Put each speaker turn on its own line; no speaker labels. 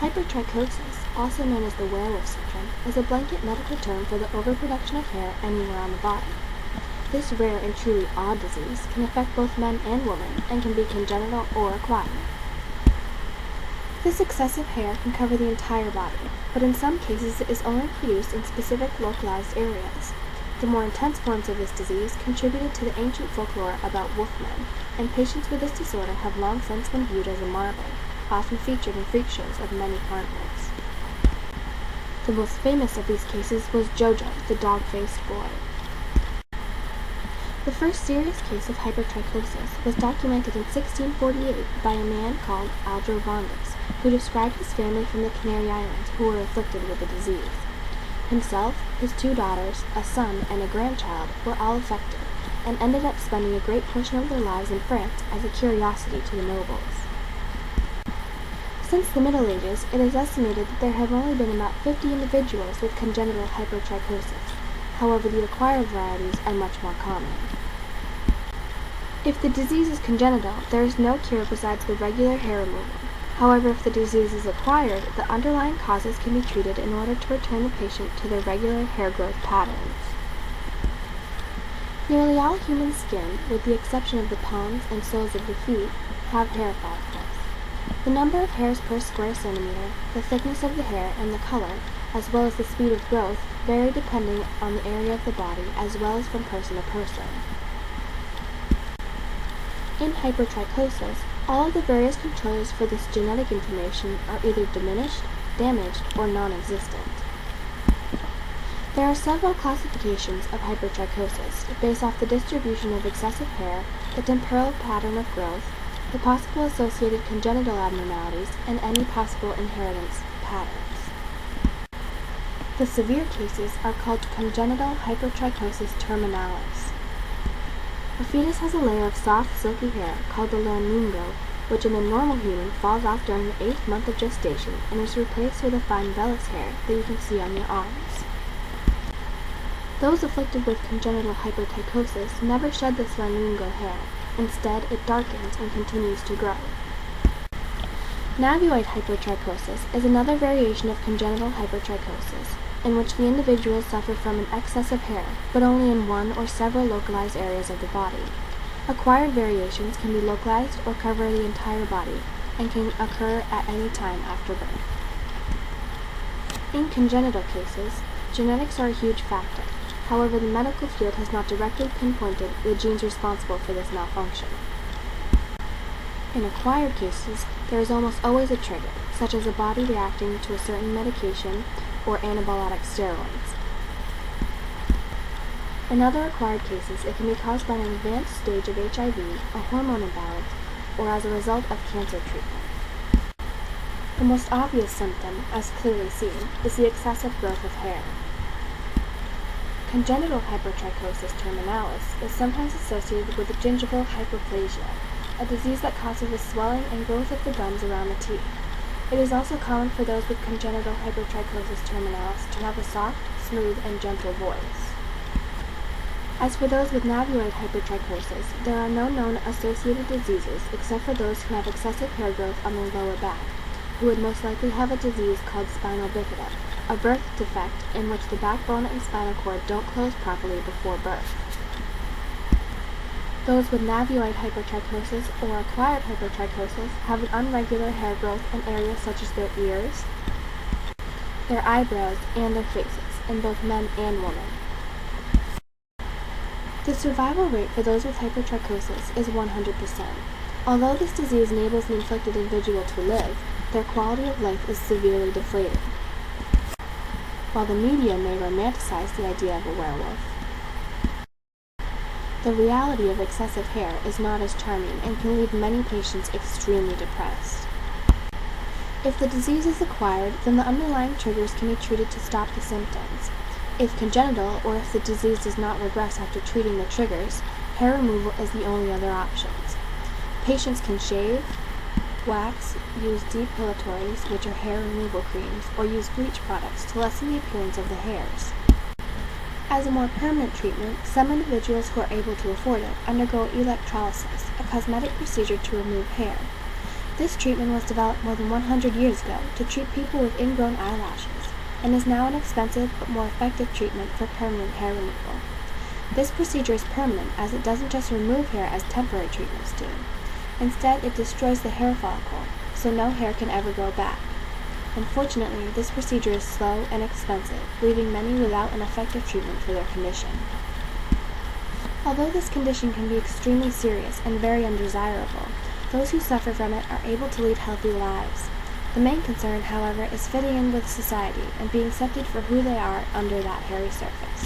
Hypertrichosis, also known as the werewolf syndrome, is a blanket medical term for the overproduction of hair anywhere on the body. This rare and truly odd disease can affect both men and women and can be congenital or acquired. This excessive hair can cover the entire body, but in some cases it is only produced in specific localized areas. The more intense forms of this disease contributed to the ancient folklore about wolfmen, and patients with this disorder have long since been viewed as a marvel, often featured in freak shows of many carnivals. The most famous of these cases was Jojo, the dog-faced boy. The first serious case of hypertrichosis was documented in 1648 by a man called Aldrovandus, who described his family from the Canary Islands who were afflicted with the disease. Himself, his 2 daughters, a son, and a grandchild were all affected, and ended up spending a great portion of their lives in France as a curiosity to the nobles. Since the Middle Ages, it is estimated that there have only been about 50 individuals with congenital hypertrichosis. However, the acquired varieties are much more common. If the disease is congenital, there is no cure besides the regular hair removal. However, if the disease is acquired, the underlying causes can be treated in order to return the patient to their regular hair growth patterns. Nearly all human skin, with the exception of the palms and soles of the feet, have hair follicles. The number of hairs per square centimeter, the thickness of the hair, and the color, as well as the speed of growth, vary depending on the area of the body as well as from person to person. In hypertrichosis, all of the various controls for this genetic information are either diminished, damaged, or non-existent. There are several classifications of hypertrichosis based off the distribution of excessive hair, the temporal pattern of growth, the possible associated congenital abnormalities, and any possible inheritance patterns. The severe cases are called congenital hypertrichosis terminalis. A fetus has a layer of soft, silky hair called the lamingo, which in a normal human falls off during the 8th month of gestation and is replaced with a fine vellus hair that you can see on your arms. Those afflicted with congenital hypertrichosis never shed this lamingo hair. Instead, it darkens and continues to grow. Navuoid hypertrichosis is another variation of congenital hypertrichosis, in which the individuals suffer from an excess of hair, but only in one or several localized areas of the body. Acquired variations can be localized or cover the entire body, and can occur at any time after birth. In congenital cases, genetics are a huge factor. However, the medical field has not directly pinpointed the genes responsible for this malfunction. In acquired cases, there is almost always a trigger, such as a body reacting to a certain medication or anabolic steroids. In other acquired cases, it can be caused by an advanced stage of HIV, a hormone imbalance, or as a result of cancer treatment. The most obvious symptom, as clearly seen, is the excessive growth of hair. Congenital hypertrichosis terminalis is sometimes associated with gingival hyperplasia, a disease that causes the swelling and growth of the gums around the teeth. It is also common for those with congenital hypertrichosis terminalis to have a soft, smooth, and gentle voice. As for those with navuoid hypertrichosis, there are no known associated diseases except for those who have excessive hair growth on their lower back, who would most likely have a disease called spinal bifida, a birth defect in which the backbone and spinal cord don't close properly before birth. Those with navuoid hypertrichosis or acquired hypertrichosis have an unregular hair growth in areas such as their ears, their eyebrows, and their faces, in both men and women. The survival rate for those with hypertrichosis is 100%. Although this disease enables the inflicted individual to live, their quality of life is severely deflated. While the media may romanticize the idea of a werewolf, the reality of excessive hair is not as charming and can leave many patients extremely depressed. If the disease is acquired, then the underlying triggers can be treated to stop the symptoms. If congenital, or if the disease does not regress after treating the triggers, hair removal is the only other options. Patients can shave, wax, use depilatories, which are hair removal creams, or use bleach products to lessen the appearance of the hairs. As a more permanent treatment, some individuals who are able to afford it undergo electrolysis, a cosmetic procedure to remove hair. This treatment was developed more than 100 years ago to treat people with ingrown eyelashes, and is now an expensive but more effective treatment for permanent hair removal. This procedure is permanent as it doesn't just remove hair as temporary treatments do. Instead, it destroys the hair follicle, so no hair can ever grow back. Unfortunately, this procedure is slow and expensive, leaving many without an effective treatment for their condition. Although this condition can be extremely serious and very undesirable, those who suffer from it are able to lead healthy lives. The main concern, however, is fitting in with society and being accepted for who they are under that hairy surface.